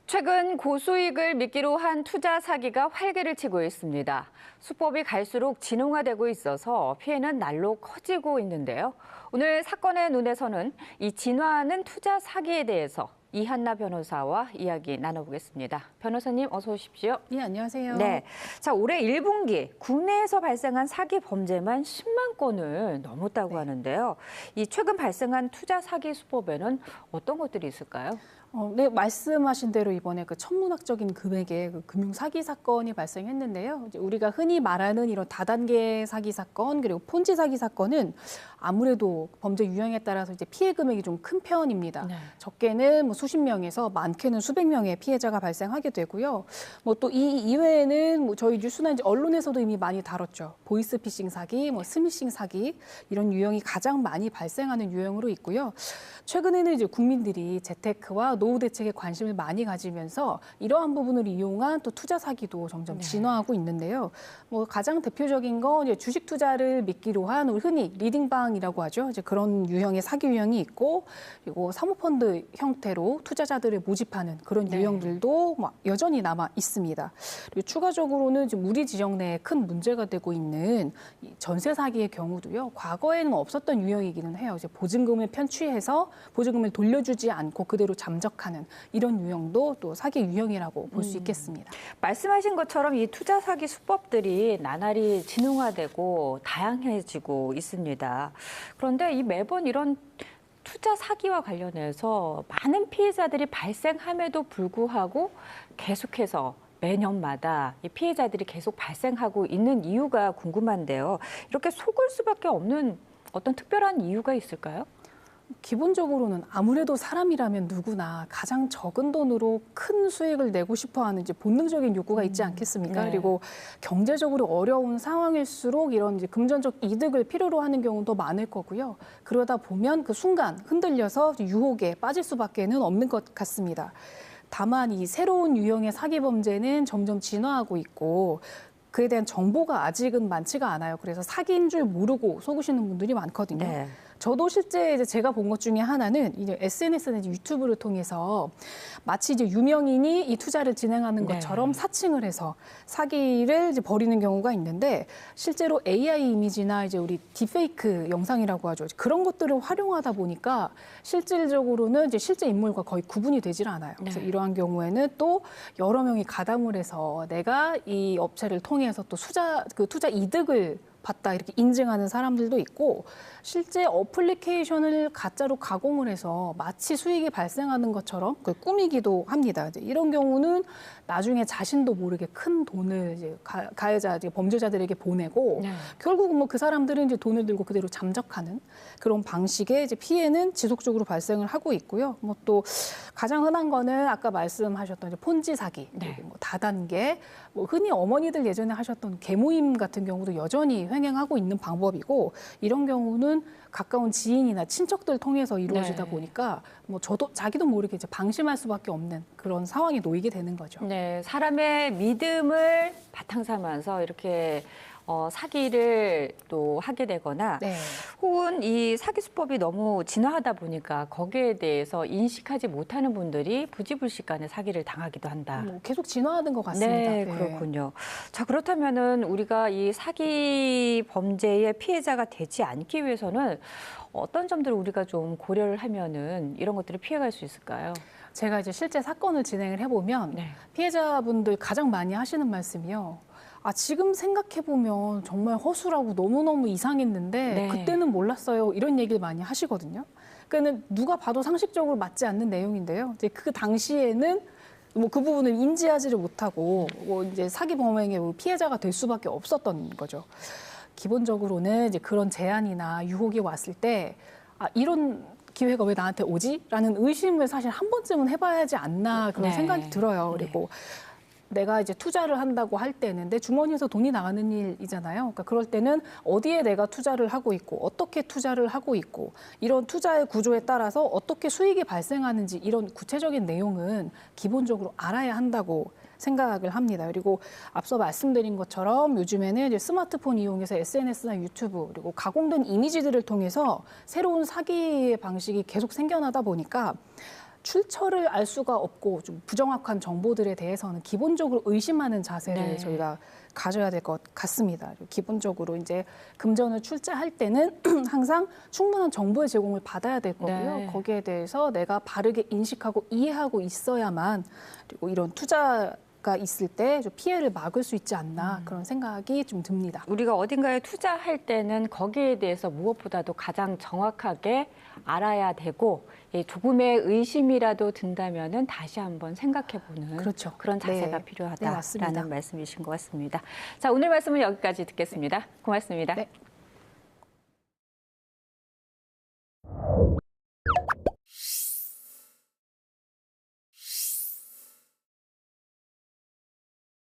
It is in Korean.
최근 고수익을 미끼로 한 투자 사기가 활개를 치고 있습니다. 수법이 갈수록 진흥화되고 있어서 피해는 날로 커지고 있는데요. 오늘 사건의 눈에서는 이 진화하는 투자 사기에 대해서 이한나 변호사와 이야기 나눠보겠습니다. 변호사님 어서 오십시오. 네, 안녕하세요. 네, 자 올해 1분기 국내에서 발생한 사기 범죄만 10만 건을 넘었다고 하는데요. 이 최근 발생한 투자 사기 수법에는 어떤 것들이 있을까요? 네, 말씀하신 대로 이번에 그 천문학적인 금액의 그 금융 사기 사건이 발생했는데요. 이제 우리가 흔히 말하는 이런 다단계 사기 사건 그리고 폰지 사기 사건은 아무래도 범죄 유형에 따라서 이제 피해 금액이 좀 큰 편입니다. 네. 적게는 뭐 수십 명에서 많게는 수백 명의 피해자가 발생하게 되고요. 뭐 또 이 이외에는 뭐 저희 뉴스나 이제 언론에서도 이미 많이 다뤘죠. 보이스피싱 사기, 뭐 스미싱 사기 이런 유형이 가장 많이 발생하는 유형으로 있고요. 최근에는 이제 국민들이 재테크와 노후 대책에 관심을 많이 가지면서 이러한 부분을 이용한 또 투자 사기도 점점 진화하고 있는데요. 뭐 가장 대표적인 건 이제 주식 투자를 미끼로 한 우리 흔히 리딩방이라고 하죠. 이제 그런 유형의 사기 유형이 있고, 그리고 사모펀드 형태로 투자자들을 모집하는 그런 유형들도 여전히 남아 있습니다. 그리고 추가적으로는 지금 우리 지역 내에 큰 문제가 되고 있는 이 전세 사기의 경우도요. 과거에는 없었던 유형이기는 해요. 이제 보증금을 편취해서 보증금을 돌려주지 않고 그대로 잠적하는 이런 유형도 또 사기 유형이라고 볼 수 있겠습니다. 말씀하신 것처럼 이 투자 사기 수법들이 나날이 진흥화되고 다양해지고 있습니다. 그런데 이 매번 이런 투자 사기와 관련해서 많은 피해자들이 발생함에도 불구하고 계속해서 매년마다 이 피해자들이 계속 발생하고 있는 이유가 궁금한데요. 이렇게 속을 수밖에 없는 어떤 특별한 이유가 있을까요? 기본적으로는 아무래도 사람이라면 누구나 가장 적은 돈으로 큰 수익을 내고 싶어하는 이제 본능적인 욕구가 있지 않겠습니까? 네. 그리고 경제적으로 어려운 상황일수록 이런 이제 금전적 이득을 필요로 하는 경우도 많을 거고요. 그러다 보면 그 순간 흔들려서 유혹에 빠질 수밖에는 없는 것 같습니다. 다만 이 새로운 유형의 사기 범죄는 점점 진화하고 있고 그에 대한 정보가 아직은 많지가 않아요. 그래서 사기인 줄 모르고 속으시는 분들이 많거든요. 네. 저도 실제 이제 제가 본 것 중에 하나는 이제 SNS나 유튜브를 통해서 마치 이제 유명인이 이 투자를 진행하는 것처럼 사칭을 해서 사기를 이제 벌이는 경우가 있는데 실제로 AI 이미지나 이제 우리 딥페이크 영상이라고 하죠. 그런 것들을 활용하다 보니까 실질적으로는 이제 실제 인물과 거의 구분이 되질 않아요. 그래서 이러한 경우에는 또 여러 명이 가담을 해서 내가 이 업체를 통해서 또 투자 이득을 봤다 이렇게 인증하는 사람들도 있고 실제 어플리케이션을 가짜로 가공을 해서 마치 수익이 발생하는 것처럼 꾸미기도 합니다. 이제 이런 경우는 나중에 자신도 모르게 큰 돈을 이제 가해자, 이제 범죄자들에게 보내고 결국은 뭐 그 사람들은 이제 돈을 들고 그대로 잠적하는 그런 방식의 이제 피해는 지속적으로 발생을 하고 있고요. 뭐 또 가장 흔한 거는 아까 말씀하셨던 이제 폰지 사기, 그리고 뭐 다단계, 뭐 흔히 어머니들 예전에 하셨던 계모임 같은 경우도 여전히 횡행하고 있는 방법이고 이런 경우는 가까운 지인이나 친척들 통해서 이루어지다 보니까 뭐 저도 자기도 모르게 이제 방심할 수밖에 없는 그런 상황에 놓이게 되는 거죠. 네, 사람의 믿음을 바탕 삼아서 이렇게 사기를 또 하게 되거나 혹은 이 사기 수법이 너무 진화하다 보니까 거기에 대해서 인식하지 못하는 분들이 부지불식간에 사기를 당하기도 한다. 뭐 계속 진화하는 것 같습니다. 네, 그렇군요. 자, 그렇다면은 우리가 이 사기 범죄의 피해자가 되지 않기 위해서는 어떤 점들을 우리가 좀 고려를 하면은 이런 것들을 피해갈 수 있을까요? 제가 이제 실제 사건을 진행을 해보면 피해자분들 가장 많이 하시는 말씀이요. 아, 지금 생각해보면 정말 허술하고 너무너무 이상했는데 그때는 몰랐어요. 이런 얘기를 많이 하시거든요. 그러니까 누가 봐도 상식적으로 맞지 않는 내용인데요. 이제 그 당시에는 뭐 그 부분을 인지하지를 못하고 뭐 이제 사기 범행의 피해자가 될 수밖에 없었던 거죠. 기본적으로는 이제 그런 제안이나 유혹이 왔을 때 이런 기회가 왜 나한테 오지? 라는 의심을 사실 한 번쯤은 해봐야 하지 않나 그런 생각이 들어요. 그리고 내가 이제 투자를 한다고 할 때는 내 주머니에서 돈이 나가는 일이잖아요. 그러니까 그럴 때는 어디에 내가 투자를 하고 있고 어떻게 투자를 하고 있고 이런 투자의 구조에 따라서 어떻게 수익이 발생하는지 이런 구체적인 내용은 기본적으로 알아야 한다고 생각을 합니다. 그리고 앞서 말씀드린 것처럼 요즘에는 이제 스마트폰 이용해서 SNS나 유튜브 그리고 가공된 이미지들을 통해서 새로운 사기의 방식이 계속 생겨나다 보니까 출처를 알 수가 없고 좀 부정확한 정보들에 대해서는 기본적으로 의심하는 자세를 네. 저희가 가져야 될 것 같습니다. 기본적으로 이제 금전을 출자할 때는 항상 충분한 정보의 제공을 받아야 될 거고요. 네. 거기에 대해서 내가 바르게 인식하고 이해하고 있어야만 그리고 이런 투자가 있을 때 좀 피해를 막을 수 있지 않나 그런 생각이 좀 듭니다. 우리가 어딘가에 투자할 때는 거기에 대해서 무엇보다도 가장 정확하게 알아야 되고 조금의 의심이라도 든다면은 다시 한번 생각해보는 그렇죠. 그런 자세가 네. 필요하다라는 네, 맞습니다. 말씀이신 것 같습니다. 자, 오늘 말씀은 여기까지 듣겠습니다. 고맙습니다. 네.